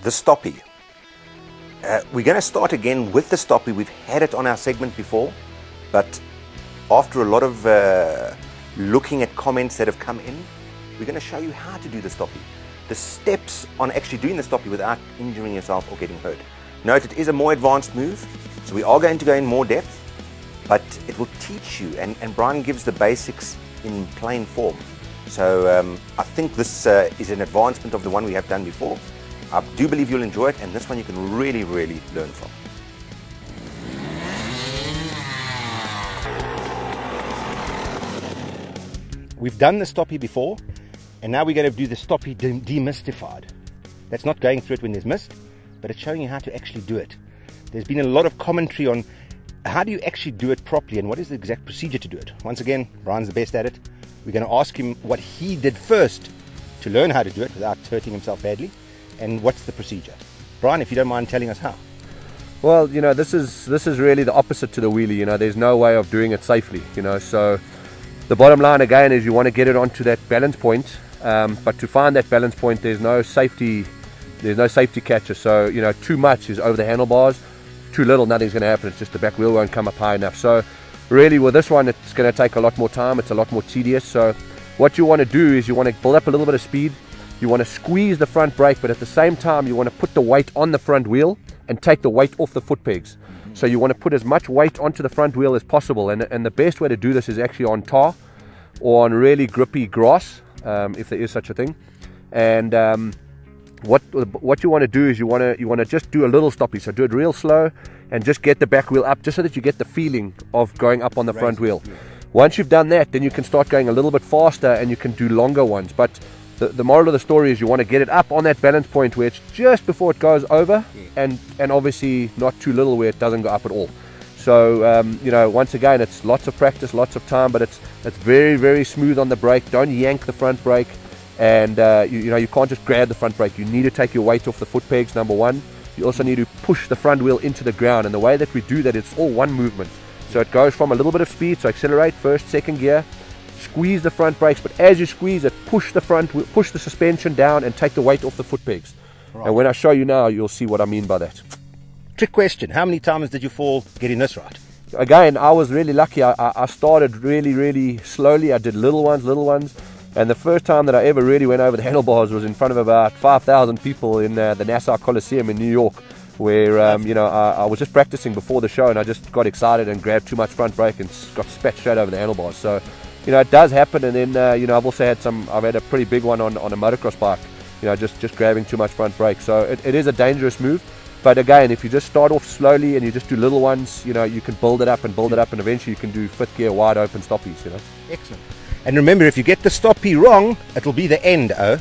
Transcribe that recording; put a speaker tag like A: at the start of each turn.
A: the Stoppie. We're going to start again with the Stoppie. We've had it on our segment before, but after a lot of looking at comments that have come in, we're going to show you how to do the Stoppie. The steps on actually doing the Stoppie without injuring yourself or getting hurt. Note, it is a more advanced move, so we are going to go in more depth, but it will teach you, and Brian gives the basics in plain form. So I think this is an advancement of the one we have done before. I do believe you'll enjoy it, and this one you can really, really learn from. We've done the Stoppie before, and now we're going to do the Stoppie demystified. That's not going through it when there's mist, but it's showing you how to actually do it. There's been a lot of commentary on how do you actually do it properly and what is the exact procedure to do it. Once again, Brian's the best at it. We're going to ask him what he did first to learn how to do it without hurting himself badly, and what's the procedure. Brian, if you don't mind telling us how.
B: Well, you know, this is really the opposite to the wheelie. You know, there's no way of doing it safely, you know. So the bottom line again is you want to get it onto that balance point, but to find that balance point there's no safety catcher. So, you know, too much is over the handlebars, too little, nothing's going to happen. It's just the back wheel won't come up high enough. So really with this one it's going to take a lot more time, it's a lot more tedious. So what you want to do is you want to build up a little bit of speed, you want to squeeze the front brake, but at the same time you want to put the weight on the front wheel and take the weight off the foot pegs. So you want to put as much weight onto the front wheel as possible, and the best way to do this is actually on tar or on really grippy grass, if there is such a thing. And what you want to do is you want to just do a little Stoppie. So do it real slow and just get the back wheel up, just so that you get the feeling of going up on the front wheel. Once you've done that, then you can start going a little bit faster and you can do longer ones. But the moral of the story is you want to get it up on that balance point where it's just before it goes over, and obviously not too little where it doesn't go up at all. So you know, once again, it's lots of practice, lots of time, but it's very, very smooth on the brake. Don't yank the front brake, and you know, you can't just grab the front brake. You need to take your weight off the foot pegs, number one. You also need to push the front wheel into the ground, and the way that we do that, it's all one movement. So it goes from a little bit of speed, so accelerate first, second gear, squeeze the front brakes, but as you squeeze it, push the suspension down and take the weight off the foot pegs. Right. And when I show you now, you'll see what I mean by that.
A: Trick question, how many times did you fall getting this right?
B: Again, I was really lucky. I started really, really slowly. I did little ones, and the first time that I ever really went over the handlebars was in front of about 5,000 people in the Nassau Coliseum in New York, where you know, I was just practicing before the show, and I just got excited and grabbed too much front brake and got spat straight over the handlebars. So, you know, it does happen. And then you know, I've also had I've had a pretty big one on a motocross bike, you know, just grabbing too much front brake. So it is a dangerous move. But again, if you just start off slowly and you just do little ones, you know, you can build it up, and eventually you can do fifth gear wide open Stoppies, you know.
A: Excellent. And remember, if you get the Stoppie wrong, it will be the end, oh.